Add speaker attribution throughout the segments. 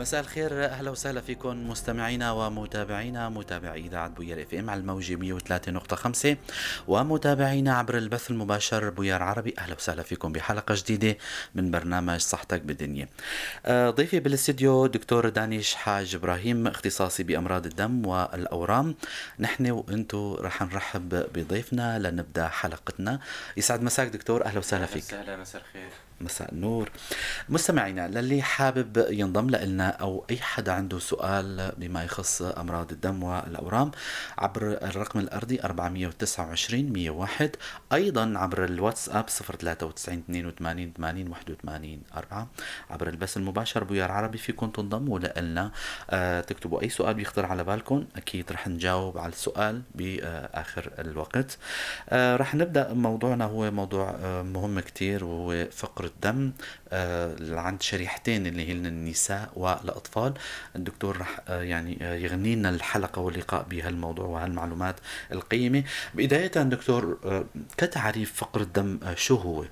Speaker 1: مساء الخير، اهلا وسهلا فيكم مستمعينا ومتابعينا متابعي اذاعه بوير اف ام على الموجه 103.5 ومتابعينا عبر البث المباشر بوير عربي. اهلا وسهلا فيكم بحلقه جديده من برنامج صحتك بالدنيا. ضيفي بالاستديو دكتور دانيش حاج ابراهيم، اختصاصي بامراض الدم والاورام. نحن وانتو رح نرحب بضيفنا لنبدا حلقتنا. يسعد مساك دكتور، اهلا وسهلا
Speaker 2: أهلا
Speaker 1: فيك.
Speaker 2: وسهلا، مساء الخير.
Speaker 1: مساء النور. مستمعينا للي حابب ينضم لنا أو أي حدا عنده سؤال بما يخص أمراض الدم والأورام عبر الرقم الأرضي 429 101، أيضا عبر الواتساب 093 82 80 81 4، عبر البث المباشر بوير عربي فيكم تنضموا لنا. تكتبوا أي سؤال بيخطر على بالكم، أكيد رح نجاوب على السؤال بآخر الوقت. رح نبدأ موضوعنا، هو موضوع مهم كتير، وهو فقر الدم عند شريحتين اللي هن النساء والأطفال. الدكتور رح يغني لنا الحلقة واللقاء بهالموضوع وهالمعلومات القيمة. بداية دكتور، كتعريف فقر الدم شو هو؟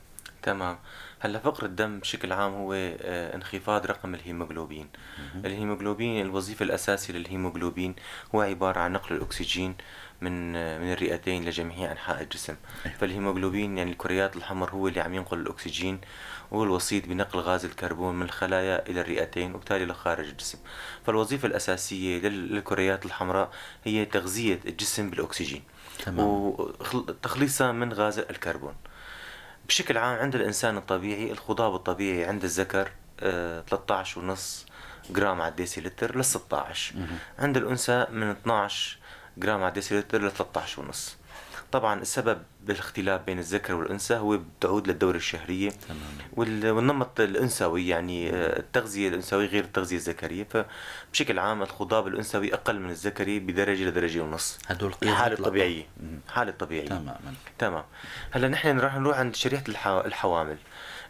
Speaker 2: تمام. هلا فقر الدم بشكل عام هو انخفاض رقم الهيموغلوبين. الهيموغلوبين، الوظيفة الأساسية للهيموغلوبين هو عبارة عن نقل الأكسجين من الرئتين لجميع أنحاء الجسم. فالهيموغلوبين يعني الكريات الحمر هو اللي عم ينقل الأكسجين، وهو الوسيط بنقل غاز الكربون من الخلايا إلى الرئتين وبالتالي لخارج الجسم. فالوظيفة الأساسية للكريات الحمراء هي تغذية الجسم بالأكسجين
Speaker 1: تمام.
Speaker 2: وتخليصها من غاز الكربون. بشكل عام عند الإنسان الطبيعي الخضاب الطبيعي عند الذكر 13.5 جرام على الديسيلتر ل 16. عند الأنثى من 12 جرام على الديسيلتر ل 13.5. طبعا السبب بالاختلاف بين الذكر والأنثى هو بتعود للدورة الشهرية والنمط الأنثوي، يعني التغذية الأنثوية غير التغذية الذكرية. فبشكل عام الخضاب الأنثوي أقل من الذكري بدرجة لدرجة ونص.
Speaker 1: هدول
Speaker 2: الحالة
Speaker 1: قياس
Speaker 2: الطبيعية. حالة طبيعية.
Speaker 1: تماما.
Speaker 2: تمام. هلا نحن راح نروح عند شريحة الحوامل.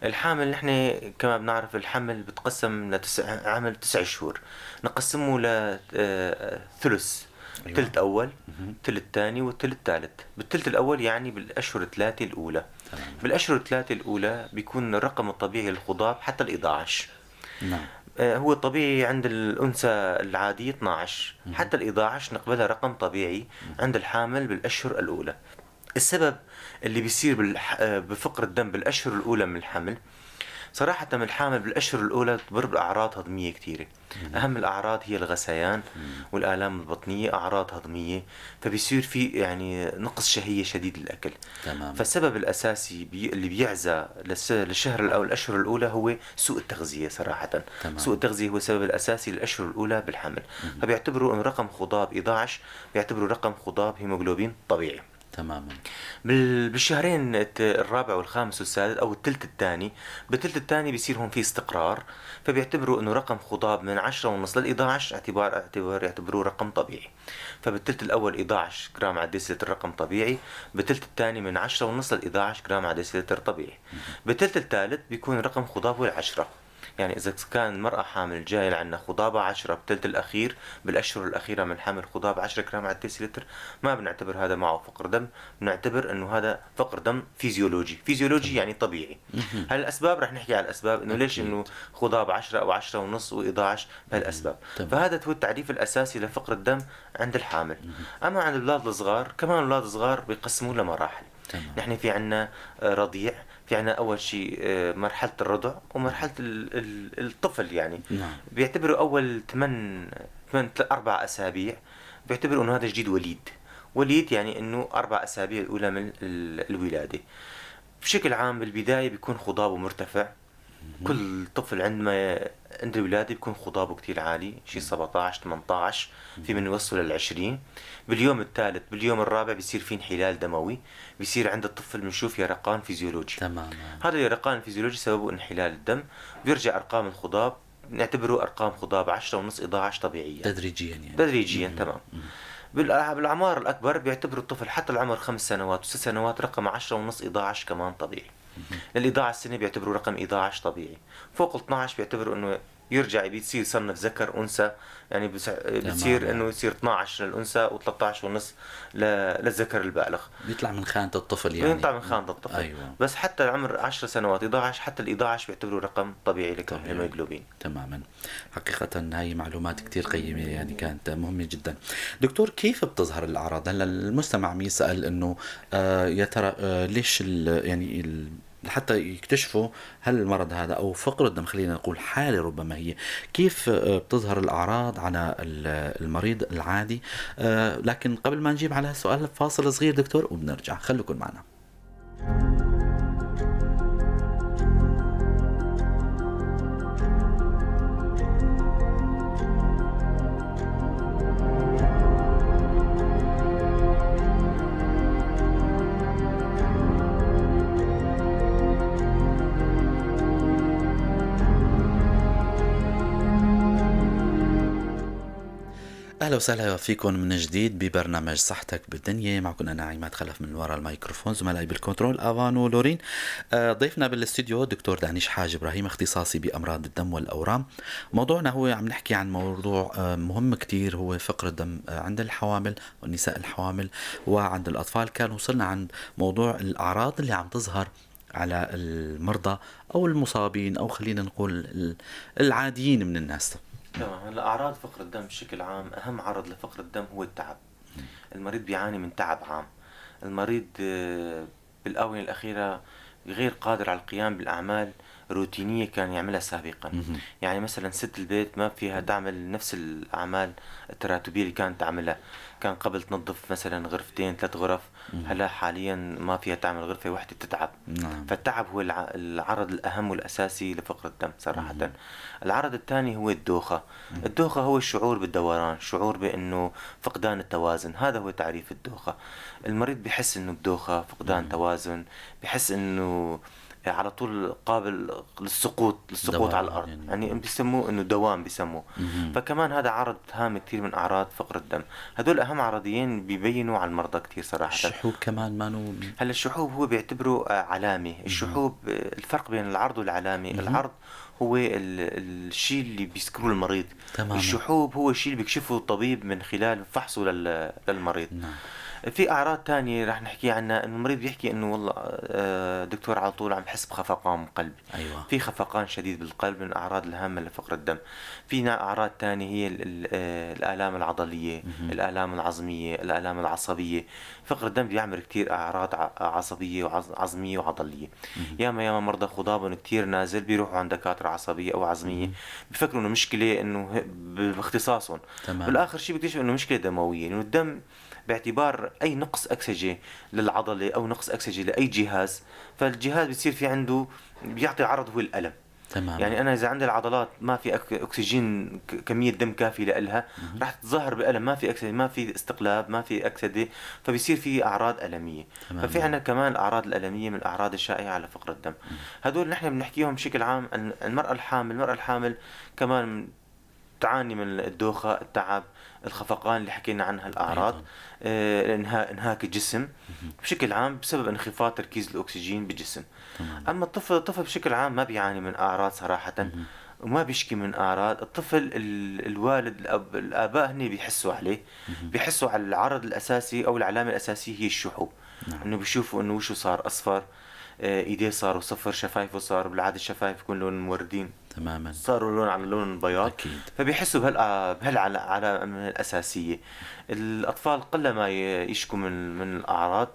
Speaker 2: الحامل نحن كما بنعرف الحمل بتقسم عمل 9 شهور، نقسمه لثلث.
Speaker 1: أيوة.
Speaker 2: تلت أول، تلت تاني، والتلت تالت. بالتلت الأول يعني بالأشهر الثلاثة الأولى.
Speaker 1: تمام.
Speaker 2: بالأشهر الثلاثة الأولى بيكون الرقم الطبيعي للخضاب حتى ال 11.
Speaker 1: نعم.
Speaker 2: هو الطبيعي عند الأنثى العادية 12، حتى ال 11 نقبلها رقم طبيعي عند الحامل بالأشهر الأولى. السبب اللي بيصير بفقر الدم بالأشهر الأولى من الحمل، صراحة من الحامل بالأشهر الأولى تمر بأعراض هضمية كتيرة. أهم الأعراض هي الغثيان والآلام البطنية، أعراض هضمية. فبيصير في يعني نقص شهية شديد للأكل.
Speaker 1: تمام.
Speaker 2: فالسبب الأساسي اللي بيعزى للشهر أو الأشهر الأولى هو سوء التغذية صراحة.
Speaker 1: تمام.
Speaker 2: سوء التغذية هو السبب الأساسي للأشهر الأولى بالحمل. فبيعتبروا أن رقم خضاب 11 بيعتبروا رقم خضاب هيموغلوبين طبيعي.
Speaker 1: تماما.
Speaker 2: بالشهرين الرابع والخامس والسادس او الثلث الثاني، بالثلث الثاني بيصير هون في استقرار. فبيعتبروا انه رقم خضاب من 10.5 لل 11 يعتبروه رقم طبيعي. فبالثلث الاول 11 جرام على الديسيلتر رقم طبيعي، بالثلث الثاني من 10.5 لل 11 جرام على الديسيلتر طبيعي. بالثلث الثالث بيكون رقم خضاب هو 10. يعني إذا كان المرأة حامل جاي لعنا خضابة 10 بالثلث الأخير بالأشهر الأخيرة من الحمل، خضاب 10 جرام على الديسيلتر، ما بنعتبر هذا معه فقر دم، بنعتبر إنه هذا فقر دم فيزيولوجي يعني طبيعي. هل الأسباب رح نحكي على الأسباب إنه ليش إنه خضاب 10 أو 10.5 و11 بهالأسباب. فهذا هو التعريف الأساسي لفقر الدم عند الحامل. أما عند الأولاد الصغار، كمان الأولاد الصغار بيقسموا لمراحل. نحن في عنا رضيع، في عنا أول شيء مرحلة الرضع ومرحلة الطفل يعني.
Speaker 1: نعم.
Speaker 2: بيعتبروا أول 4 أسابيع بيعتبروا أنه هذا جديد وليد يعني أنه 4 أسابيع الأولى من الولادة. بشكل عام بالبداية بيكون خضابه مرتفع. كل طفل عند الولادة بيكون خضابه كتير عالي، شي 17 18، في من يوصل لل20. باليوم الثالث باليوم الرابع بيصير في انحلال دموي، بيصير عند الطفل بنشوف يرقان فيزيولوجي.
Speaker 1: تمام.
Speaker 2: هذا اليرقان الفيزيولوجي سببه انحلال الدم. بيرجع أرقام الخضاب نعتبره أرقام خضاب 10.5 11 طبيعية
Speaker 1: تدريجيا يعني.
Speaker 2: تدريجيا. تمام. بالأعمار الأكبر بيعتبروا الطفل حتى العمر 5 سنوات و6 سنوات رقم 10.5 11 كمان طبيعي. لل 11 سنة بيعتبروا رقم 11 طبيعي. فوق ال 12 بيعتبروا إنه يرجع بيصير يصنف ذكر انثى، يعني بتصير
Speaker 1: تماما.
Speaker 2: انه يصير 12 للانثى و13 ونص للذكر البالغ.
Speaker 1: بيطلع من خانة الطفل
Speaker 2: بينطع
Speaker 1: يعني.
Speaker 2: من خانة الطفل.
Speaker 1: ايوه.
Speaker 2: بس حتى العمر 10 سنوات 11، حتى ال 11 بيعتبروا رقم طبيعي
Speaker 1: طبيعي.
Speaker 2: للهيموجلوبين.
Speaker 1: تماما. حقيقة هاي معلومات كتير قيمة، يعني كانت مهمة جدا. دكتور، كيف بتظهر الأعراض؟ هلا المستمع يسأل إنه يا ترى ليش حتى يكتشفوا هل المرض هذا أو فقر الدم، خلينا نقول حالة ربما هي، كيف بتظهر الأعراض على المريض العادي؟ لكن قبل ما نجيب على هالسؤال فاصل صغير دكتور وبنرجع، خليكم معنا. اهلا وسهلا فيكم من جديد ببرنامج صحتك بالدنيا. معكم انا عماد خلف من وراء الميكروفون، زملائي بالكنترول افان ولورين. ضيفنا بالاستوديو دكتور دانيش حاج ابراهيم، اختصاصي بامراض الدم والاورام. موضوعنا هو عم نحكي عن موضوع مهم كتير، هو فقر الدم عند الحوامل والنساء الحوامل وعند الاطفال. كان وصلنا عند موضوع الاعراض اللي عم تظهر على المرضى او المصابين، او خلينا نقول العاديين من الناس.
Speaker 2: تمام. هلا اعراض فقر الدم بشكل عام، اهم عرض لفقر الدم هو التعب. المريض بيعاني من تعب عام. المريض بالاونه الاخيره غير قادر على القيام بالاعمال روتينيه كان يعملها سابقا.
Speaker 1: مهم.
Speaker 2: يعني مثلا ست البيت ما فيها تعمل نفس الاعمال التراتبيه اللي كانت تعملها. كان قبل تنظف مثلا غرفتين 3 غرف، هلا حاليا ما فيها تعمل غرفه واحده، تتعب.
Speaker 1: نعم.
Speaker 2: فالتعب هو العرض الأهم والأساسي لفقر الدم صراحة.
Speaker 1: مهم.
Speaker 2: العرض الثاني هو الدوخة.
Speaker 1: مهم.
Speaker 2: الدوخة هو الشعور بالدوران، شعور بأنه فقدان التوازن، هذا هو تعريف الدوخة. المريض بحس أنه الدوخة فقدان
Speaker 1: مهم.
Speaker 2: توازن، بحس أنه على طول قابل للسقوط على
Speaker 1: دوام
Speaker 2: الأرض،
Speaker 1: يعني.
Speaker 2: يعني بيسموه أنه دوام بيسموه.
Speaker 1: مهم.
Speaker 2: فكمان هذا عرض هام كثير من أعراض فقر الدم. هدول أهم عرضيين بيبينوا على المرضى كثير صراحة.
Speaker 1: الشحوب كمان ما
Speaker 2: هلا الشحوب هو بيعتبره علامة.
Speaker 1: مهم.
Speaker 2: الشحوب الفرق بين العرض والعلامة،
Speaker 1: مهم.
Speaker 2: العرض هو الشيء اللي بيذكروه المريض.
Speaker 1: تماما.
Speaker 2: الشحوب هو الشيء اللي بيكشفه الطبيب من خلال فحصه للمريض.
Speaker 1: نعم.
Speaker 2: في اعراض تانية رح نحكي عنها، انه المريض بيحكي انه والله دكتور على طول عم بحس بخفقان قلب.
Speaker 1: ايوه.
Speaker 2: في خفقان شديد بالقلب، من الاعراض الهامة لفقر الدم. فينا اعراض تانية هي الالام العضلية،
Speaker 1: مهم.
Speaker 2: الالام العظمية، الالام العصبية. فقر الدم بيعمل كتير اعراض عصبية وعظمية وعضلية.
Speaker 1: مهم.
Speaker 2: ياما مرضى خضابهم كتير نازل بيروحوا عند دكاترة عصبية او عظمية،
Speaker 1: مهم.
Speaker 2: بفكروا انه مشكلة انه باختصاصهم.
Speaker 1: تماما.
Speaker 2: بالاخر شيء بيكتشفوا انه مشكلة دموية، لانه الدم باعتبار اي نقص اكسجه للعضله او نقص اكسجه لاي جهاز، فالجهاز بيصير في عنده بيعطي عرض هو الالم.
Speaker 1: تماما.
Speaker 2: يعني انا اذا عندي العضلات ما في اكسجين، كميه دم كافيه لها،
Speaker 1: مهم.
Speaker 2: راح تتظاهر بالم. ما في اكسجين، ما في استقلاب، ما في اكسده، فبيصير في اعراض الميه. ففي
Speaker 1: تماما.
Speaker 2: عندنا كمان الاعراض الالميه من الاعراض الشائعه على فقر الدم. هدول نحن بنحكيهم بشكل عام. المراه الحامل كمان تعاني من الدوخة، التعب، الخفقان اللي حكينا عنها الأعراض.
Speaker 1: ايضا.
Speaker 2: انهاك الجسم
Speaker 1: مهم.
Speaker 2: بشكل عام بسبب انخفاض تركيز الأكسجين بالجسم.
Speaker 1: تماما.
Speaker 2: أما الطفل بشكل عام ما بيعاني من أعراض صراحة،
Speaker 1: مهم.
Speaker 2: وما بيشكي من أعراض. الطفل الوالد الآباء هن بيحسوا عليه،
Speaker 1: مهم.
Speaker 2: بيحسوا على العرض الأساسي أو العلامة الأساسية هي الشحوب.
Speaker 1: نعم.
Speaker 2: إنه بيشوفوا إنه وشه صار أصفر، إيديه صاروا صفر، شفايفه صار بالعادة الشفايف يكون لون موردين،
Speaker 1: تماما.
Speaker 2: صاروا لون على لون بياض.
Speaker 1: اكيد.
Speaker 2: فبيحسوا بهالعلامة الأساسية. الأطفال قلما يشكوا من الأعراض.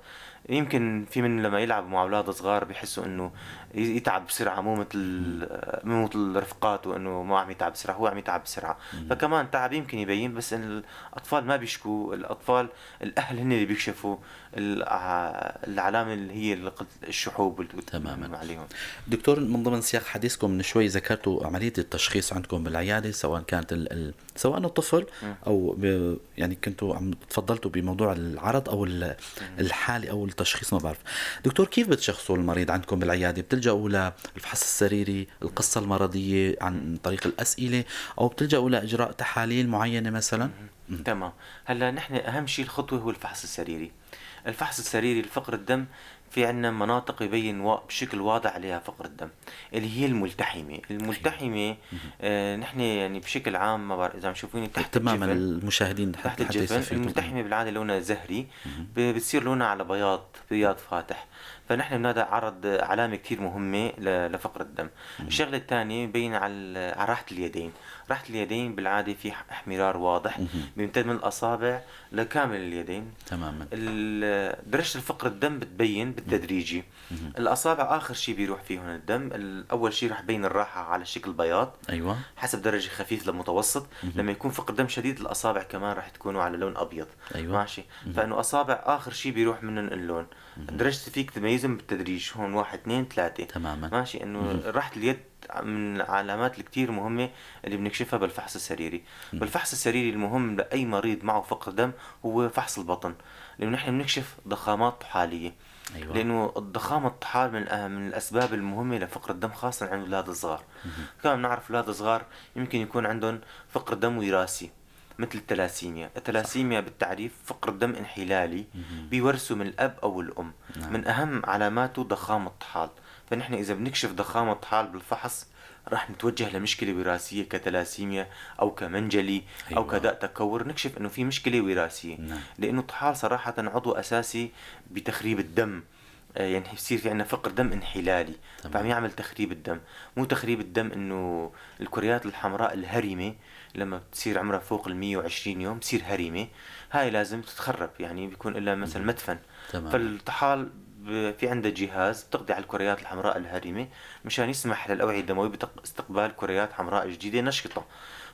Speaker 2: يمكن في من لما يلعبوا مع أولاد صغار بيحسوا إنه يتعب بسرعة، مو مثل رفقاته إنه ما عم يتعب بسرعة، هو عم يتعب بسرعة.
Speaker 1: مهم.
Speaker 2: فكمان تعب يمكن يبين، بس إن الأطفال ما بيشكوا. الأطفال الأهل هن اللي بيكشفوا العلامة اللي هي الشحوب
Speaker 1: تماما.
Speaker 2: عليهم.
Speaker 1: دكتور، من ضمن سياق حديثكم من شوي ذكرتوا عملية التشخيص عندكم بالعيادة، سواء كانت سواء الطفل
Speaker 2: م-
Speaker 1: أو يعني كنتوا عم تفضلتوا بموضوع العرض أو
Speaker 2: م-
Speaker 1: الحالة أو التشخيص، ما بعرف. دكتور، كيف بتشخصوا المريض عندكم بالعيادة؟ بتلجأوا للفحص السريري، القصة المرضية عن طريق الأسئلة، أو بتلجأوا لإجراء تحاليل معينة مثلا؟ مم.
Speaker 2: تمام. هلا نحن اهم شيء الخطوه هو الفحص السريري. الفحص السريري لفقر الدم في عندنا مناطق يبين بشكل واضح عليها فقر الدم، اللي هي الملتحمة.
Speaker 1: أيوه.
Speaker 2: الملتحمة
Speaker 1: اهم.
Speaker 2: نحن يعني بشكل عام، ما بعرف إذا عم تشوفوني تحت
Speaker 1: تمامًا
Speaker 2: الجفن.
Speaker 1: المشاهدين
Speaker 2: تحت
Speaker 1: حتى
Speaker 2: الجفن
Speaker 1: يستفيدوا.
Speaker 2: الملتحمة بالعادة لونها زهري،
Speaker 1: اهم.
Speaker 2: بتصير لونها على بياض فاتح. فنحن بنادى عرض علامة كتير مهمة لفقر الدم.
Speaker 1: اهم.
Speaker 2: الشغلة الثانية مبين على راحة اليدين. راحة اليدين بالعادة في احمرار واضح
Speaker 1: اهم.
Speaker 2: بيمتد من الأصابع لكامل اليدين.
Speaker 1: تمامًا.
Speaker 2: درجة الفقر الدم بتبين
Speaker 1: إمم.
Speaker 2: بالتدريجي.
Speaker 1: اهم.
Speaker 2: الأصابع آخر شي بيروح فيهن الدم. أول شي رح يبين الراحة على شكل بياض
Speaker 1: أيوه.
Speaker 2: حسب درجة خفيف لمتوسط.
Speaker 1: اهم.
Speaker 2: لما يكون فقر دم شديد الأصابع كمان رح تكونوا على لون أبيض.
Speaker 1: أيوه.
Speaker 2: ماشي.
Speaker 1: اهم.
Speaker 2: فإنه أصابع آخر شي بيروح منهم اللون.
Speaker 1: اهم.
Speaker 2: درجة فيك تميزهم بالتدريج، هون واحد اثنين ثلاثة.
Speaker 1: تمامًا.
Speaker 2: ماشي. إنه
Speaker 1: اهم.
Speaker 2: راحة اليد من العلامات الكتير مهمة اللي بنكشفها بالفحص السريري.
Speaker 1: اهم.
Speaker 2: بالفحص السريري المهم لأي مريض معه فقر دم هو فحص البطن، لأنه نحن بنكشف ضخامات طحالية.
Speaker 1: أيوه.
Speaker 2: لأنه الضخامة الطحال من الأسباب المهمة لفقر الدم، خاصة عند الأولاد الصغار.
Speaker 1: اهم.
Speaker 2: كمان بنعرف الأولاد الصغار يمكن يكون عندهم فقر دم وراثي مثل التلاسيميا.
Speaker 1: صح.
Speaker 2: التلاسيميا بالتعريف فقر دم انحلالي
Speaker 1: اهم.
Speaker 2: بيورثه من الأب أو الأم.
Speaker 1: نعم.
Speaker 2: من أهم علاماته ضخامة الطحال. فنحن إذا بنكشف ضخامة الطحال بالفحص راح نتوجه لمشكلة وراثية كتلاسيميا أو كمنجلي أو
Speaker 1: أيوه.
Speaker 2: كداء تكور، نكشف إنه في مشكلة وراثية.
Speaker 1: نعم.
Speaker 2: لأنه الطحال صراحة عضو أساسي بتخريب الدم. يعني بصير في عندنا فقر دم انحلالي، فعم
Speaker 1: تمام.
Speaker 2: يعمل تخريب الدم. مو تخريب الدم انه الكريات الحمراء الهرمة لما بتصير عمرها فوق ال 120 يوم بتصير هرمة، هاي لازم تتخرب، يعني بيكون لها مثلا
Speaker 1: اهم.
Speaker 2: مدفن.
Speaker 1: تمامًا.
Speaker 2: فالطحال في عنده جهاز بتقضي على الكريات الحمراء الهرمة مشان يسمح للأوعية الدموية باستقبال كريات حمراء جديدة نشطة.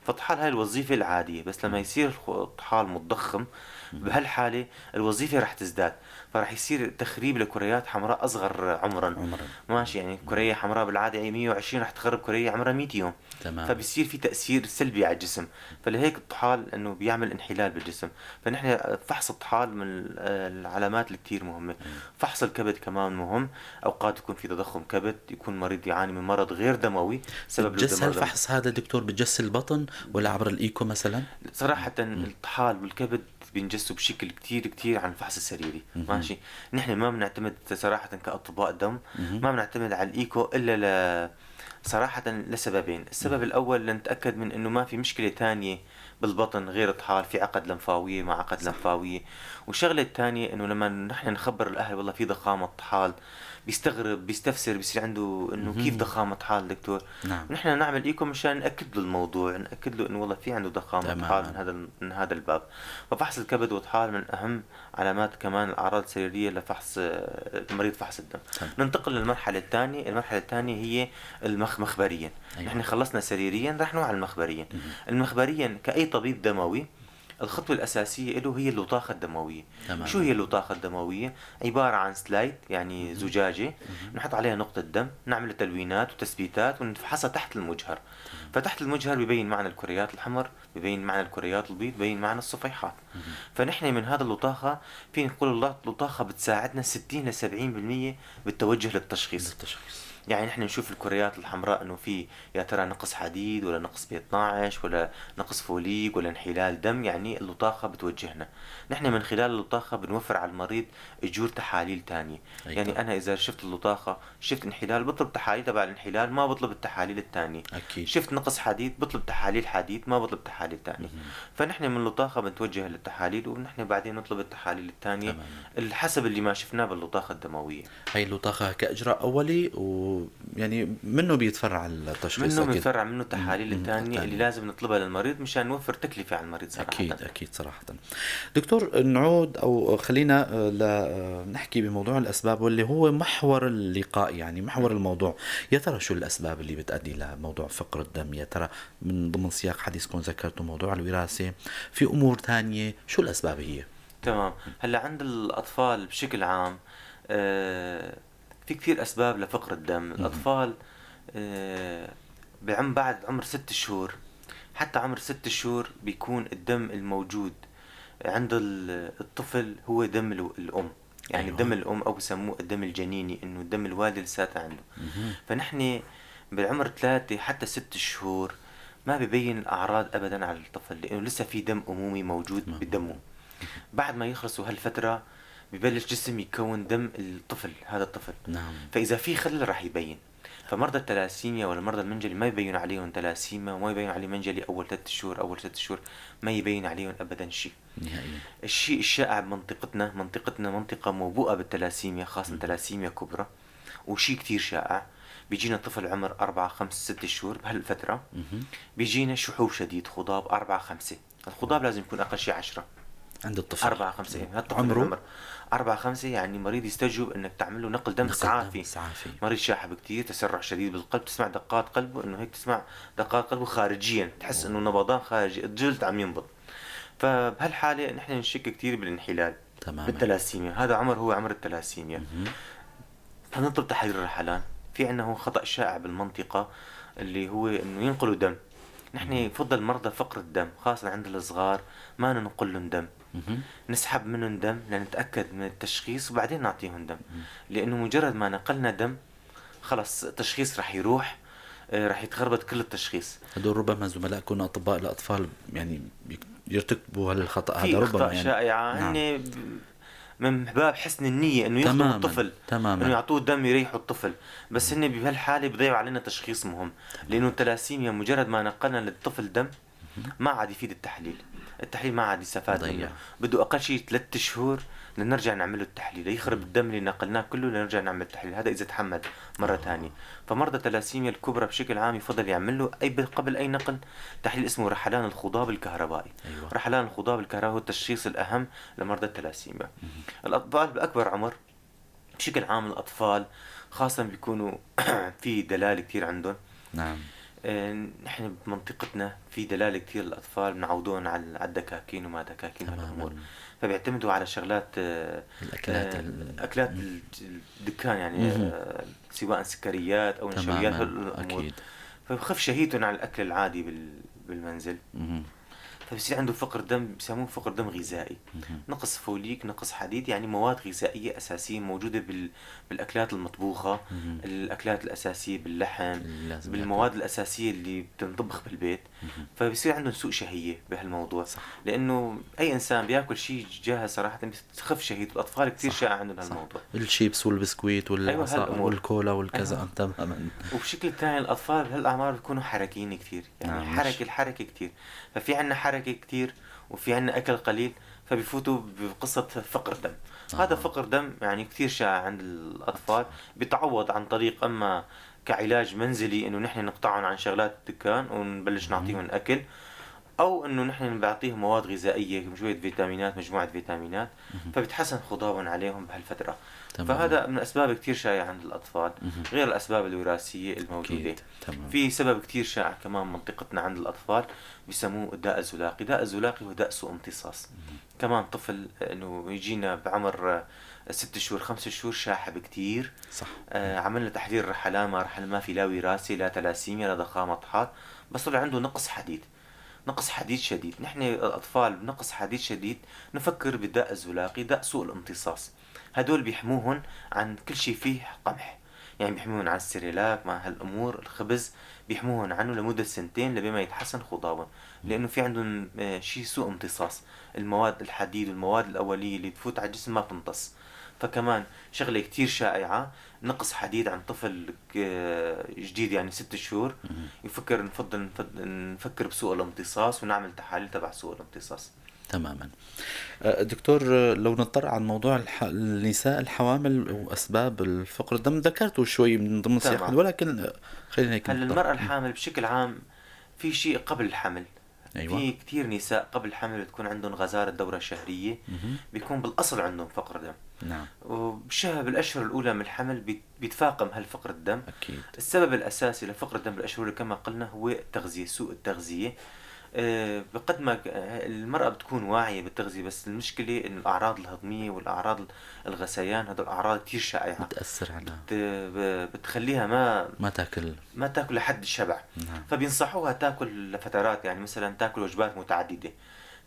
Speaker 2: فالطحال هاي الوظيفة العادية، بس لما
Speaker 1: إمم.
Speaker 2: يصير الطحال متضخم
Speaker 1: اهم.
Speaker 2: بهالحالة الوظيفة رح تزداد، فرح يصير تخريب لكريات حمراء أصغر عمرا.
Speaker 1: عمرًا.
Speaker 2: ماشي. يعني
Speaker 1: اهم.
Speaker 2: كرية حمراء بالعادة أي 120 رح تخرب كرية عمرها 100 يوم.
Speaker 1: تمامًا.
Speaker 2: فبصير في تأثير سلبي على الجسم. فلهيك الطحال انه بيعمل انحلال بالجسم. فنحن فحص الطحال من العلامات اللي كتير مهمة.
Speaker 1: أيوه.
Speaker 2: فحص الكبد كمان مهم. اوقات يكون في تضخم كبد، يكون مريض يعاني من مرض غير دموي سبب له
Speaker 1: بتجس
Speaker 2: دمر.
Speaker 1: هالفحص هذا دكتور بتجس البطن والّا عبر الإيكو مثلًا؟
Speaker 2: صراحة
Speaker 1: إمم.
Speaker 2: الطحال والكبد بينجسوا بشكل كتير كتير عن الفحص السريري.
Speaker 1: اهم.
Speaker 2: ماشي. نحن ما بنعتمد صراحة كأطباء دم،
Speaker 1: اهم.
Speaker 2: ما بنعتمد على الإيكو إلا صراحة لسببين. السبب
Speaker 1: اهم.
Speaker 2: الأول لنتأكد من إنه ما في مشكلة تانية بالبطن غير الطحال، في عقد لمفاوية مع عقد
Speaker 1: صح.
Speaker 2: لمفاوية. والشغلة الثانية إنه لما نحن نخبر الأهل والله في ضخامة طحال، بيستغرب بيستفسر، بيصير عنده إنه كيف
Speaker 1: اهم.
Speaker 2: ضخامة طحال دكتور.
Speaker 1: نعم.
Speaker 2: ونحن نعمل إيكو مشان نأكد له الموضوع، نأكد له إنه والله في عنده ضخامة طحال
Speaker 1: تمامًا.
Speaker 2: من هذا الباب. ففحص الكبد والطحال من أهم علامات كمان الأعراض السريرية لفحص مريض فحص الدم.
Speaker 1: تم
Speaker 2: ننتقل للمرحلة الثانية. المرحلة الثانية هي مخبريا. نحن
Speaker 1: أيوه.
Speaker 2: خلصنا سريريا رح نروح على المخبريا.
Speaker 1: اهم.
Speaker 2: المخبريا كأي طبيب دموي الخطوة الأساسية له هي اللطاخة الدموية. شو
Speaker 1: تمامًا.
Speaker 2: هي اللطاخة الدموية؟ عبارة عن سلايد، يعني
Speaker 1: اهم.
Speaker 2: زجاجة
Speaker 1: اهم.
Speaker 2: نحط عليها نقطة دم، نعمل تلوينات وتثبيتات ونفحصها تحت المجهر.
Speaker 1: تمام.
Speaker 2: فتحت المجهر ببين معنا الكريات الحمر، ببين معنا الكريات البيض، ببين معنا الصفيحات.
Speaker 1: اهم.
Speaker 2: فنحن من هذا اللطاخة فين نقول اللطاخة بتساعدنا 60 ل 70% بالتوجه للتشخيص.
Speaker 1: للتشخيص.
Speaker 2: يعني نحن نشوف الكريات الحمراء انه في يا ترى نقص حديد ولا نقص بي 12 ولا نقص فوليك ولا انحلال دم، يعني اللطاخة بتوجهنا. نحن من خلال اللطاخة بنوفر على المريض اجور تحاليل تانية.
Speaker 1: أيوه.
Speaker 2: يعني انا اذا شفت اللطاخة شفت انحلال بطلب تحاليل تبع الانحلال، ما بطلب التحاليل التانية.
Speaker 1: أكيد.
Speaker 2: شفت نقص حديد بطلب تحاليل حديد، ما بطلب تحاليل تانية.
Speaker 1: اهم.
Speaker 2: فنحن من اللطاخة بنتوجه للتحاليل ونحن بعدين نطلب التحاليل التانية
Speaker 1: تمامًا.
Speaker 2: حسب اللي ما شفناه باللطاخة الدموية.
Speaker 1: هي اللطاقة كإجراء أولي ويعني منه بيتفرع التشخيص
Speaker 2: منه
Speaker 1: أكيد.
Speaker 2: بنفرع منه التحاليل الثانية اللي
Speaker 1: التانية.
Speaker 2: لازم نطلبها للمريض مشان نوفر تكلفة على المريض صراحة.
Speaker 1: أكيد أكيد صراحة. دكتور نعود أو خلينا نحكي بموضوع الأسباب واللي هو محور اللقاء، يعني محور الموضوع. يا ترى شو الأسباب اللي بتؤدي لموضوع فقر الدم؟ يا ترى من ضمن سياق حديثكم ذكرتوا موضوع الوراثة، في أمور تانية، شو الأسباب هي؟
Speaker 2: تمام. هلا عند الأطفال بشكل عام في كثير أسباب لفقر الدم.
Speaker 1: مهم.
Speaker 2: الأطفال آه بعد عمر 6 شهور، حتى عمر 6 شهور بيكون الدم الموجود عند الطفل هو دم الأم. يعني
Speaker 1: أيوة.
Speaker 2: دم الأم أو بسموه الدم الجنيني، إنه دم الوالد لساته عنده.
Speaker 1: مهم.
Speaker 2: فنحن بالعمر 3 حتى 6 شهور ما ببين الأعراض أبدا على الطفل، لأنه لسه في دم أمومي موجود
Speaker 1: تمام.
Speaker 2: بدمه. بعد ما يخلصوا هالفترة ببلش جسم يكون دم الطفل، هذا الطفل.
Speaker 1: نعم.
Speaker 2: فاذا في خلل راح يبين. فمرضى التلاسيميا ولا مرضى المنجلي ما يبين عليهم تلاسيميا وما يبين عليه منجلي اول 3 شهور، اول 6 شهور ما يبين عليهم ابدا شيء.
Speaker 1: نهائيا.
Speaker 2: الشيء الشائع بمنطقتنا منطقة موبوءة بالتلاسيميا، خاصة تلاسيميا كبرى. وشيء كتير شائع، بيجينا طفل عمر 4 5 6 شهور بهالفترة،
Speaker 1: مهم.
Speaker 2: بيجينا شحوب شديد، خضاب 4 5. الخضاب لازم يكون أقل شيء 10.
Speaker 1: عند الطفل
Speaker 2: 4 5 يعني هالطفل
Speaker 1: عمره
Speaker 2: العمر 4 5 يعني مريض يستوجب انك تعمل له نقل دم اسعافي.
Speaker 1: إسعافي.
Speaker 2: مريض شاحب كتير، تسرع شديد بالقلب، تسمع دقات قلبه انه هيك، تسمع دقات قلبه خارجيا، تحس انه نبضان خارجي، الجلد عم ينبض. فبهالحالة نحن نشك كتير بالانحلال
Speaker 1: تماما.
Speaker 2: بالتلاسيميا. هذا هو عمر التلاسيميا.
Speaker 1: مهم.
Speaker 2: فنطلب تحاليل الرحلان. في عندنا هون خطأ شائع بالمنطقة اللي هو انه ينقلوا دم. نحن يفضل مرضى فقر الدم خاصة عند الصغار ما ننقل لهم دم،
Speaker 1: مهم.
Speaker 2: نسحب منهم دم لنتأكد من التشخيص وبعدين نعطيهم دم. لأنه مجرد ما نقلنا دم خلص التشخيص رح يروح، رح يتخربط كل التشخيص.
Speaker 1: هدول ربما زملائكم أطباء الأطفال يعني يرتكبوا هالخطأ
Speaker 2: في
Speaker 1: هذا
Speaker 2: أخطاء
Speaker 1: ربما يعني.
Speaker 2: شائعة
Speaker 1: نعم.
Speaker 2: هن من باب حسن النية انه يخدموا
Speaker 1: تماما
Speaker 2: الطفل، انه
Speaker 1: تماما.
Speaker 2: يعطوه دم يريحوا الطفل، بس هن بهالحالة بيضيعوا علينا تشخيص مهم. لأنه التلاسيميا مجرد ما نقلنا للطفل دم ما عاد يفيد التحليل. التحليل ما عاد يستفاد
Speaker 1: ضيع.
Speaker 2: منه، بده اقل شيء 3 شهور لنرجع نعمل له التحليل، يخرب الدم اللي نقلناه كله لنرجع نعمل التحليل. هذا اذا تحمل مره ثانيه. فمرضى التلاسيميا الكبرى بشكل عام يفضل يعمل له قبل اي نقل تحليل اسمه رحلان الخضاب الكهربائي.
Speaker 1: أيوة.
Speaker 2: رحلان الخضاب الكهربائي هو التشخيص الاهم لمرضى التلاسيميا. الاطفال باكبر عمر بشكل عام الاطفال خاصه بيكونوا في دلال كثير عندهم.
Speaker 1: نعم.
Speaker 2: نحن بمنطقتنا في دلالة كثير للأطفال بنعودون على الدكاكين وما دكاكين هالأمور.
Speaker 1: تماما.
Speaker 2: فبيعتمدوا على شغلات
Speaker 1: الأكلات
Speaker 2: أكلات الدكان يعني
Speaker 1: مهم.
Speaker 2: سواء سكريات أو نشويات
Speaker 1: تماما
Speaker 2: هالأمور.
Speaker 1: أكيد.
Speaker 2: فبخف شهيتهم على الأكل العادي بالمنزل.
Speaker 1: مهم.
Speaker 2: فبصير عنده فقر دم، بسموه فقر دم غذائي.
Speaker 1: مهم.
Speaker 2: نقص فوليك، نقص حديد، يعني مواد غذائية أساسية موجودة بالأكلات المطبوخة،
Speaker 1: مهم.
Speaker 2: الأكلات الأساسية باللحم،
Speaker 1: لازم
Speaker 2: بالمواد الأساسية اللي بتنطبخ بالبيت. فبصير عندهم سوء شهية بهالموضوع.
Speaker 1: صح.
Speaker 2: لأنه أي إنسان بياكل شيء جاهز صراحة بتخف شهيته. الأطفال كثير
Speaker 1: صح.
Speaker 2: شائع عندهم
Speaker 1: صح.
Speaker 2: هالموضوع.
Speaker 1: الشيبس والبسكويت
Speaker 2: أيوة هالأمور.
Speaker 1: والكولا والكذا.
Speaker 2: أيوة.
Speaker 1: تماما.
Speaker 2: وبشكل ثاني الأطفال بهالأعمار بيكونوا حركيين كثير، يعني
Speaker 1: نعم.
Speaker 2: الحركة كثير. ففي عنا حركة كثير وفي عنا أكل قليل، فبيفوتوا بقصة فقر دم. هذا فقر دم يعني كثير شائع عند الأطفال، بيتعوض عن طريق أما كعلاج منزلي إنه نحن نقطعهم عن شغلات الدكان ونبلش نعطيهم أكل، أو إنه نحن بنعطيهم مواد غذائية شوية فيتامينات، مجموعة فيتامينات، فبتحسن خضابهم عليهم بهالفترة.
Speaker 1: تماما.
Speaker 2: فهذا من أسباب كتير شائعة عند الأطفال
Speaker 1: مهم.
Speaker 2: غير الأسباب الوراثية الموجودة.
Speaker 1: أكيد. تمام.
Speaker 2: في سبب كتير شائع كمان منطقتنا عند الأطفال بيسموه الداء الزلاقي. الداء الزلاقي هو داء سوء امتصاص. كمان طفل إنه يجينا بعمر 6 شهور 5 شهور شاحب كتير.
Speaker 1: صح.
Speaker 2: عملنا تحليل رحلان، ما في لا وراثي لا تلاسيميا لا ضخامة طحال، بس طلع عنده نقص حديد، نقص حديد شديد. نحن الأطفال بنقص حديد شديد نفكر بالداء الزلاقي، داء سوء الامتصاص. هدول بيحموهن عن كل شيء فيه قمح، يعني بيحموهن عن السيريلاك مع هالأمور، الخبز بيحموهن عنه لمدة 2 لبما يتحسن خضابهم. لأنه في عندهم شيء سوء امتصاص. المواد الحديد والمواد الأولية اللي تفوت على الجسم ما بتمتص. فكمان شغلة كتير شائعة، نقص حديد عند طفل جديد يعني 6 شهور، نفكر بسوء الامتصاص ونعمل تحاليل تبع سوء الامتصاص.
Speaker 1: تماما. دكتور، لو نضطر عن موضوع النساء الحوامل وأسباب الفقر الدم ذكرته شوي من ضمن
Speaker 2: تمام.
Speaker 1: السياحات، ولكن خلينا هيك
Speaker 2: هلا
Speaker 1: نقطع.
Speaker 2: المرأة الحامل بشكل عام في شيء قبل الحمل.
Speaker 1: أيوة.
Speaker 2: في كتير نساء قبل الحمل بتكون عندهم غزارة دورة شهرية،
Speaker 1: مهم.
Speaker 2: بيكون بالأصل عندهم فقر دم،
Speaker 1: نعم.
Speaker 2: بالأشهر الأولى من الحمل بيتفاقم هالفقر الدم.
Speaker 1: أكيد.
Speaker 2: السبب الأساسي لفقر الدم بالأشهر الأولى كما قلنا هو التغذية، سوء التغذية. بقد ما المرأة بتكون واعية بالتغذية، بس المشكلة إن الأعراض الهضمية والأعراض الغثيان هذول أعراض كتير شائعة
Speaker 1: بتأثر على
Speaker 2: بتخليها ما تاكل لحد الشبع.
Speaker 1: نعم.
Speaker 2: فبينصحوها تاكل لفترات، يعني مثلا تاكل وجبات متعددة،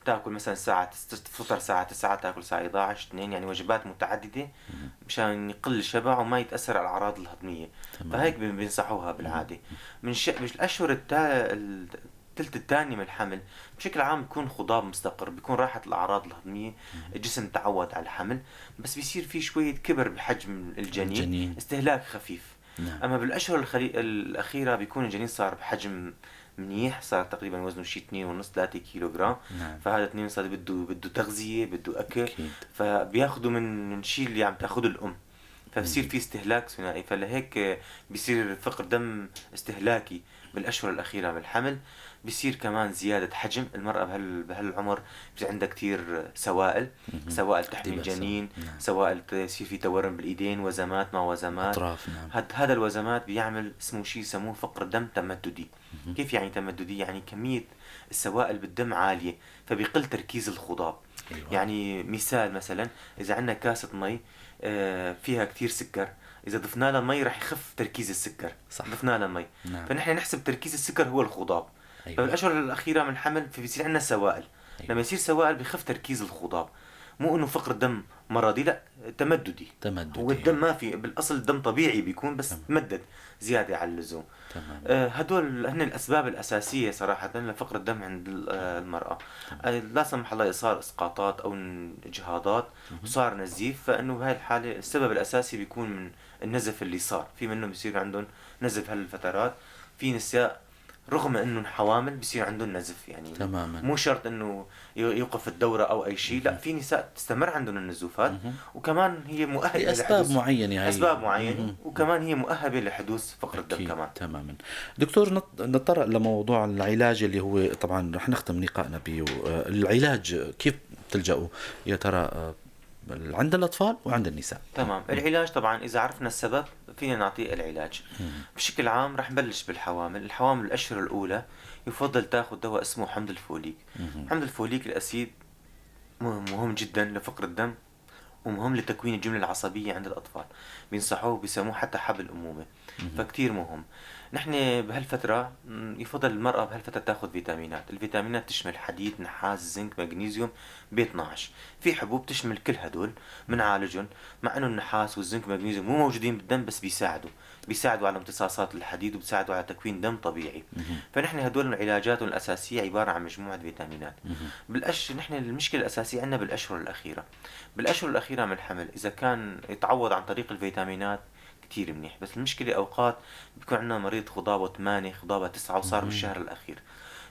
Speaker 2: تاكل مثلا ساعة تفطر الساعة 9 تاكل الساعة 11 2، يعني وجبات متعددة مشان يقل الشبع وما يتأثر على الأعراض الهضمية.
Speaker 1: تمام.
Speaker 2: فهيك بينصحوها بالعادة. بالأشهر بالثلث الثاني من الحمل بشكل عام بيكون خضاب مستقر، بيكون راحت الأعراض الهضمية، الجسم تعود على الحمل، بس بيصير في شوية كبر بحجم الجنين،
Speaker 1: الجنين.
Speaker 2: استهلاك خفيف.
Speaker 1: نعم.
Speaker 2: أما بالأشهر الأخيرة بيكون الجنين صار بحجم منيح، صار تقريبا وزنه شي 2.5 3 كيلو جرام.
Speaker 1: نعم.
Speaker 2: فهذا 2 صار بده تغذية، بده أكل،
Speaker 1: أكيد.
Speaker 2: فبياخده من الشيء اللي عم تاخده الأم، فبصير في استهلاك ثنائي. فلهيك بيصير فقر دم استهلاكي بالأشهر الأخيرة من الحمل. بيصير كمان زيادة حجم المرأة بهالعمر، بصير عندها كتير سوائل، سوائل تحمي
Speaker 1: دباسة.
Speaker 2: الجنين،
Speaker 1: نعم.
Speaker 2: سوائل يصير في تورم بالإيدين، وزمات ما وزمات.
Speaker 1: أطراف. نعم.
Speaker 2: هذا الوزمات بيعمل اسمه شيء يسموه فقر دم تمددي. كيف يعني تمددي؟ يعني كمية السوائل بالدم عالية، فبيقل تركيز الخضاب.
Speaker 1: أيوة.
Speaker 2: يعني مثال مثلا إذا عندنا كاسة مي فيها كتير سكر، إذا ضفنا لها مي رح يخف تركيز السكر.
Speaker 1: صح.
Speaker 2: ضفنا لها مي،
Speaker 1: نعم.
Speaker 2: فنحن نحسب تركيز السكر هو الخضاب.
Speaker 1: أيوة.
Speaker 2: فبالأشهر الأخيرة من الحمل فبيصير عندنا سوائل.
Speaker 1: أيوة.
Speaker 2: لما يصير سوائل بيخف تركيز الخضاب. مو إنه فقر دم مرضي، لا، تمددي.
Speaker 1: تمددي.
Speaker 2: هو الدم ما في بالأصل الدم طبيعي بيكون، بس تمدد زيادة على اللزوم.
Speaker 1: تمام.
Speaker 2: هدول هن الأسباب الأساسية صراحة لفقر الدم عند المرأة. لا سمح الله صار إسقاطات أو إجهاضات وصار نزيف، فإنه بهاي الحالة السبب الأساسي بيكون من النزف اللي صار في منهم. بيصير عندهم نزف هالفترات. في نساء رغم انه حوامل بصير عندهم نزف، يعني
Speaker 1: تماما.
Speaker 2: مو شرط انه يوقف الدورة او اي شيء، لا، في نساء تستمر عندهم النزوفات، وكمان هي مؤهبة
Speaker 1: لأسباب
Speaker 2: لحدوث
Speaker 1: معينة. هي
Speaker 2: اسباب معينة، وكمان هي مؤهبة لحدوث فقر الدم
Speaker 1: أكيد.
Speaker 2: كمان.
Speaker 1: تماما. دكتور، نتطرق لموضوع العلاج اللي هو طبعا رح نختم لقائنا به. العلاج كيف تلجأوا يا ترى عند الأطفال وعند النساء؟
Speaker 2: تمام. العلاج طبعا إذا عرفنا السبب فينا نعطيه العلاج. بشكل عام رح نبلش بالحوامل. الحوامل الأشهر الأولى يفضل تاخذ دواء اسمه حمض الفوليك. حمض الفوليك الأسيد مهم جدا لفقر الدم، ومهم لتكوين الجملة العصبية عند الأطفال. بينصحوه بيسموه حتى حبل الأمومة، فكتير مهم. نحن بهالفترة يفضل المرأة بهالفترة تاخذ فيتامينات. الفيتامينات تشمل حديد، نحاس، زنك، مغنيسيوم، B12. في حبوب تشمل كل هدول بنعالجهم، مع انه النحاس والزنك والمغنيسيوم مو موجودين بالدم، بس بيساعدوا على امتصاصات الحديد، وبيساعدوا على تكوين دم طبيعي. فنحن هدول علاجاتهم الأساسية عبارة عن مجموعة فيتامينات. نحن المشكلة الأساسية عندنا بالأشهر الأخيرة. بالأشهر الأخيرة من الحمل إذا كان يتعوض عن طريق الفيتامينات كتير منيح، بس المشكلة أوقات بيكون عندنا مريض خضابه 8 خضابه 9 وصار بالشهر الأخير،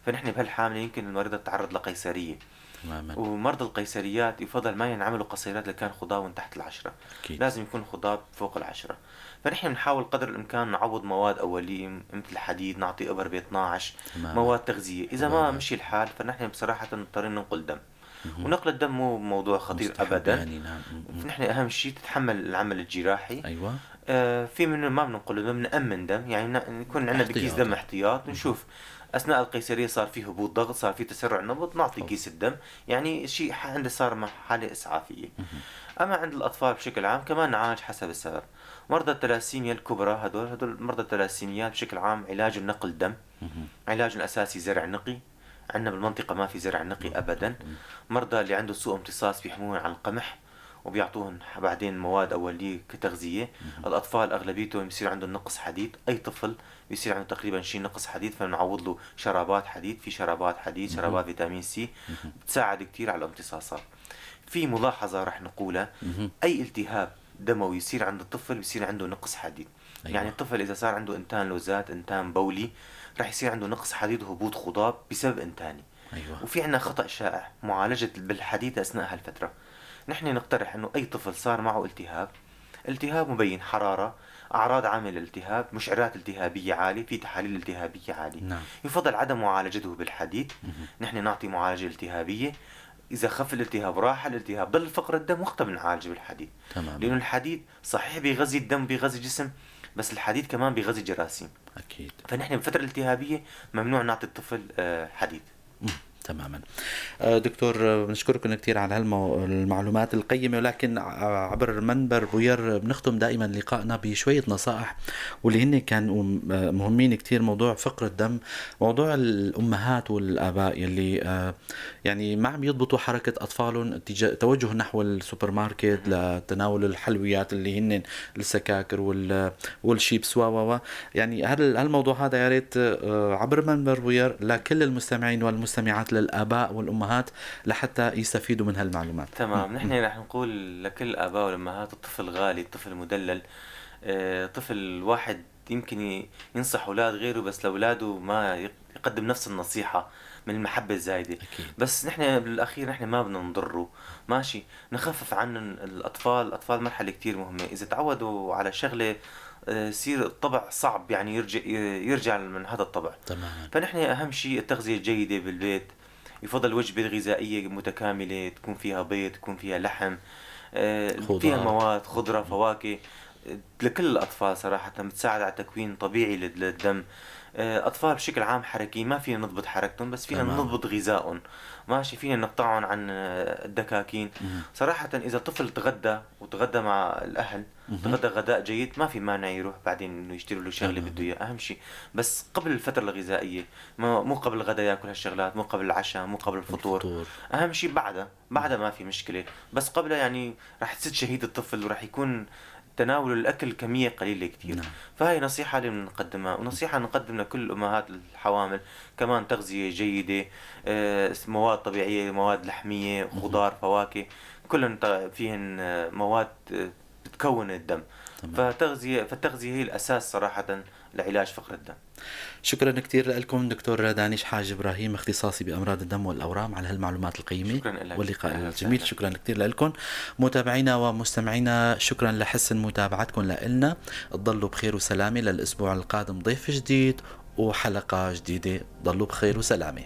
Speaker 2: فنحن بهالحاملة يمكن المريضة تتعرض لقيصرية.
Speaker 1: تماما.
Speaker 2: ومرضى القيصريات يفضل ما ينعملوا قصيرات اللي كان خضاب تحت 10.
Speaker 1: أكيد.
Speaker 2: لازم يكون خضاب فوق 10. فنحن بنحاول قدر الإمكان نعوض مواد أولية مثل الحديد، نعطي إبر B12، مواد تغذية. إذا ما مشي الحال فنحن بصراحة مضطرين ننقل دم. ونقل الدم مو موضوع خطير أبدا.
Speaker 1: يعني نعم.
Speaker 2: نحن أهم شيء تتحمل العمل الجراحي.
Speaker 1: أيوة.
Speaker 2: في منه ما بننقل دم، بنأمن دم، يعني يكون عندنا بكيس دم احتياط. نشوف أثناء القيصرية صار فيه هبوط ضغط، صار فيه تسرع نبض، نعطي كيس الدم، يعني شيء عنده صار مع حالة إسعافية. أما عند الأطفال بشكل عام كمان نعالج حسب السبب. مرضى التلاسيميا الكبرى هدول مرضى التلاسيميات بشكل عام علاجهم نقل دم. علاجهم الأساسي زرع نقي. عندنا بالمنطقة ما في زرع نقي أبدا. مرضى اللي عنده سوء امتصاص بيحموهم عن القمح وبيعطوهم بعدين مواد أولية كتغذية. الأطفال أغلبيتهم بيصير عندهم نقص حديد. أي طفل بيصير عنده تقريبا شيء نقص حديد، فنعوض له شرابات حديد. في شرابات حديد، شرابات فيتامين سي بتساعد كتير على الامتصاصات. في ملاحظة رح نقولها، أي التهاب دموي يصير عند الطفل بيصير عنده نقص حديد.
Speaker 1: أيوة.
Speaker 2: يعني الطفل إذا صار عنده إنتان لوزات، إنتان بولي، رح يصير عنده نقص حديد وهبوط خضاب بسبب إنتاني.
Speaker 1: أيوة.
Speaker 2: وفي عنا خطأ شائع معالجة بالحديد أثناء هالفترة. نحن نقترح إنه أي طفل صار معه التهاب مبين، حرارة، أعراض عامة للالتهاب، مشعرات التهابية عالية، في تحاليل التهابية عالية،
Speaker 1: نعم.
Speaker 2: يفضل عدم معالجته بالحديد. نحن نعطي معالجة التهابية. إذا خف الالتهاب، راح الالتهاب، ضل فقر الدم، وقتها بنعالجه بالحديد.
Speaker 1: تمام.
Speaker 2: لأنه الحديد صحيح بيغذي الدم، بيغذي الجسم، بس الحديد كمان بيغذي الجراثيم.
Speaker 1: أكيد.
Speaker 2: فنحن بفترة الالتهابية ممنوع نعطي الطفل حديد.
Speaker 1: تمام. تماما. دكتور، بنشكركم كثير على المعلومات القيمة، ولكن عبر منبر بوير بنختم دائما لقائنا بشوية نصائح واللي هن كانوا مهمين كثير. موضوع فقر الدم، موضوع الأمهات والآباء يلي يعني ما عم يضبطوا حركة أطفالهم توجه نحو السوبر ماركت لتناول الحلويات اللي هن السكاكر والشيبس يعني هالموضوع هذا يا ريت عبر منبر بوير لكل المستمعين والمستمعات، للآباء والأمهات، لحتى يستفيدوا من هالمعلومات.
Speaker 2: تمام. نحن رح نقول لكل الآباء والأمهات: الطفل غالي، الطفل مدلل. طفل واحد يمكن ينصح أولاد غيره، بس لأولاده ما يقدم نفس النصيحة من المحبة الزايدة.
Speaker 1: أكيد.
Speaker 2: بس نحن بالأخير نحن ما بدنا نضره، ماشي، نخفف عن الأطفال مرحلة كتير مهمة. إذا تعودوا على شغلة يصير الطبع صعب يعني يرجع من هذا الطبع.
Speaker 1: تماما.
Speaker 2: فنحن أهم شيء التغذية الجيدة بالبيت. يفضل وجبة غذائية متكاملة، تكون فيها بيض، تكون فيها لحم، فيها
Speaker 1: خضار.
Speaker 2: مواد خضرة، فواكه، لكل الأطفال صراحة بتساعد على تكوين طبيعي للدم. أطفال بشكل عام حركيين، ما فينا نضبط حركتهم، بس فينا
Speaker 1: تماما.
Speaker 2: نضبط غذائهم، ماشي، فينا نقطعهم عن الدكاكين. صراحة إذا طفل تغدى مع الأهل، تغدى غداء جيد، ما في مانع يروح بعدين إنه يشتري له شغلة بده
Speaker 1: تماما.
Speaker 2: إياه، أهم شيء. بس قبل الفترة الغذائية، مو قبل الغداء ياكل هالشغلات، مو قبل العشاء، مو قبل الفطور.
Speaker 1: الفطور.
Speaker 2: أهم شيء بعدها ما في مشكلة، بس قبلها يعني راح تسد شهية الطفل، وراح يكون تناول الأكل كمية قليلة كتير.
Speaker 1: نعم.
Speaker 2: فهي نصيحة اللي بنقدمها، ونصيحة نقدم لكل الأمهات الحوامل كمان: تغذية جيدة، مواد طبيعية، مواد لحمية، خضار، فواكه، كلهم فيهن مواد بتكون الدم.
Speaker 1: تمام.
Speaker 2: فالتغذية هي الأساس صراحة لعلاج فقر الدم.
Speaker 1: شكرا كثير لكم دكتور دانش حاج إبراهيم، اختصاصي بأمراض الدم والأورام، على هالمعلومات القيمة
Speaker 2: شكرا لك.
Speaker 1: واللقاء
Speaker 2: أهلا
Speaker 1: الجميل.
Speaker 2: وسهلا.
Speaker 1: شكرا كثير لكم متابعينا ومستمعينا، شكرا لحسن متابعتكم لنا. تضلوا بخير وسلامة، للأسبوع القادم ضيف جديد وحلقة جديدة. ضلوا بخير وسلامة.